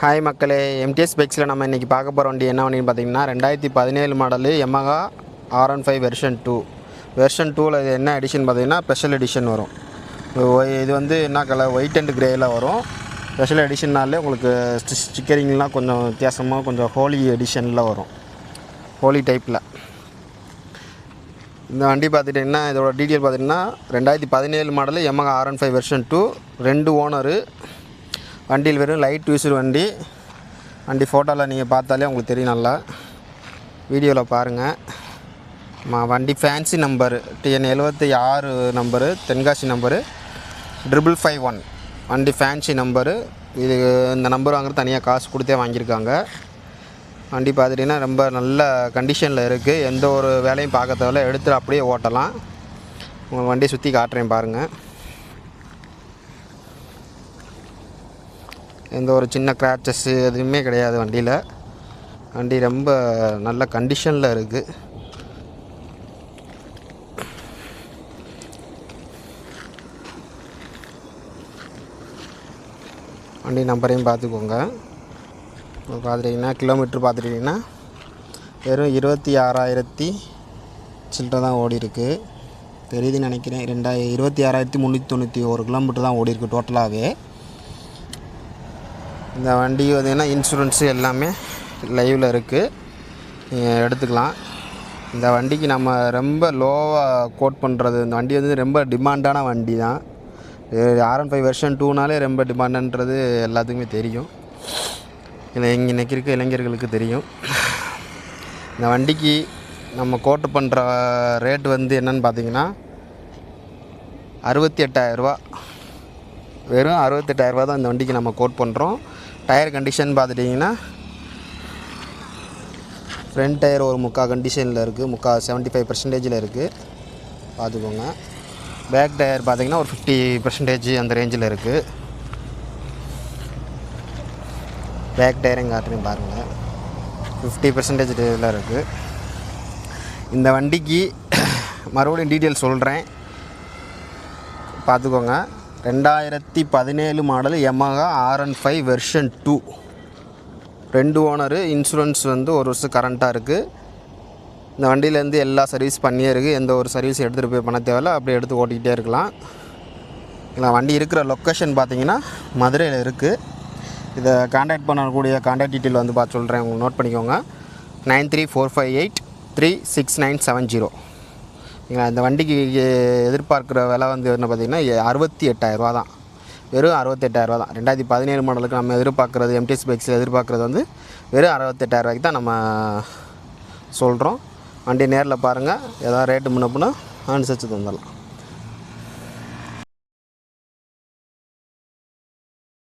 Hi மக்களே, MTS பைக்ஸில் நம்ம இன்றைக்கி பார்க்க போகிற வண்டி என்ன வண்டின்னு பார்த்தீங்கன்னா 2017 model Yamaha R15 version 2. Version 2ல் இது என்ன எடிஷன் பார்த்தீங்கன்னா ஸ்பெஷல் எடிஷன் வரும். இது வந்து என்ன கலர், ஒயிட் அண்ட் கிரேயில் வரும். ஸ்பெஷல் எடிஷன்னாலே உங்களுக்கு ஸ்டிக்கரிங்லாம் கொஞ்சம் வித்தியாசமாக கொஞ்சம் ஹோலி எடிஷனில் வரும், ஹோலி டைப்பில். இந்த வண்டி பார்த்துட்டிங்கன்னா இதோட டீட்டெயில் பார்த்திங்கன்னா 2017 model Yamaha R15 version 2, 2 owner. வண்டியில் வெறும் லைட் யூஸர் வண்டி. ஃபோட்டோவில் நீங்கள் பார்த்தாலே உங்களுக்கு தெரியும், நல்லா வீடியோவில் பாருங்கள். வண்டி fancy number TN76 number, Tenkasi number 5551. வண்டி ஃபேன்சி நம்பரு. இது இந்த நம்பர் வாங்குறது தனியாக காசு கொடுத்தே வாங்கியிருக்காங்க. வண்டி பார்த்துட்டிங்கன்னா ரொம்ப நல்ல கண்டிஷனில் இருக்குது. எந்த ஒரு வேலையும் பார்க்க தேவையில்ல, எடுத்துகிட்டு அப்படியே ஓட்டலாம். உங்கள் வண்டியை சுற்றி காட்டுறேன் பாருங்கள். எந்த ஒரு சின்ன கிராச்சஸ்ஸு எதுவுமே கிடையாது வண்டியில். வண்டி ரொம்ப நல்ல கண்டிஷனில் இருக்குது. வண்டி நம்பரையும் பார்த்துக்கோங்க. பார்த்துட்டிங்கன்னா கிலோமீட்ரு பார்த்துட்டிங்கன்னா வெறும் 26,000 சில்லரை தான் ஓடி இருக்குது. தெரியுதுன்னு நினைக்கிறேன். 26,391 கிலோமீட்டர் தான் ஓடி இருக்குது டோட்டலாகவே. இந்த வண்டி பார்த்திங்கன்னா இன்சூரன்ஸு எல்லாமே லைவில் இருக்குது, நீங்கள் எடுத்துக்கலாம். இந்த வண்டிக்கு நம்ம ரொம்ப லோவாக கோட் பண்ணுறது, இந்த வண்டி வந்து ரொம்ப டிமாண்டான வண்டி தான். R15 வெர்ஷன் 2னாலே ரொம்ப டிமாண்டுன்றது எல்லாத்துக்குமே தெரியும், இல்லை இன்றைக்கி இருக்க இளைஞர்களுக்கு தெரியும். இந்த வண்டிக்கு நம்ம கோட் பண்ணுற ரேட்டு வந்து என்னென்னு பார்த்தீங்கன்னா 68,000 வெறும் 68,000 தான் இந்த வண்டிக்கு நம்ம கோட் பண்ணுறோம். டயர் கண்டிஷன் பார்த்துட்டிங்கன்னா ஃப்ரண்ட் டயர் ஒரு முக்கால் கண்டிஷனில் இருக்குது, 75% இருக்குது, பார்த்துக்கோங்க. பேக் டயர் பார்த்திங்கன்னா ஒரு 50% அந்த ரேஞ்சில் இருக்குது. பேக் டயரையும் காட்டுறேன் பாருங்கள், 50% இருக்குது. இந்த வண்டிக்கு மறுபடியும் டீட்டெயில் சொல்கிறேன், பார்த்துக்கோங்க. 2017 model Yamaha R15 version 2, 2 owner. Insurance வந்து 1 வருஷம் கரண்ட்டாக இருக்குது. இந்த வண்டியிலேருந்து எல்லா சர்வீஸ் பண்ணியே இருக்குது. எந்த ஒரு சர்வீஸ் எடுத்துகிட்டு போய் பண்ண தேவையில்ல, அப்படியே எடுத்து ஓட்டிக்கிட்டே இருக்கலாம். இல்லை, வண்டி இருக்கிற லொக்கேஷன் பார்த்திங்கன்னா மதுரையில் இருக்குது. இதை கான்டாக்ட் பண்ணக்கூடிய கான்டாக்ட் டீட்டெயில் வந்து பார்த்து சொல்கிறேன், உங்களுக்கு நோட் பண்ணிக்கோங்க. 9345836970. இந்த வண்டிக்கு எதிர்பார்க்குற விலை வந்து என்ன பார்த்திங்கன்னா 68,000 தான், வெறும் 68,000 தான். 2017 மாடலுக்கு நம்ம எதிர்பார்க்குறது, எம்டிஎஸ் பைக்ஸில் எதிர்பார்க்குறது வந்து வெறும் 68,000 தான் நம்ம சொல்கிறோம். வண்டி நேரில் பாருங்கள், ஏதாவது ரேட்டு முன்னப்புனா அனுசரித்து தந்துடலாம்.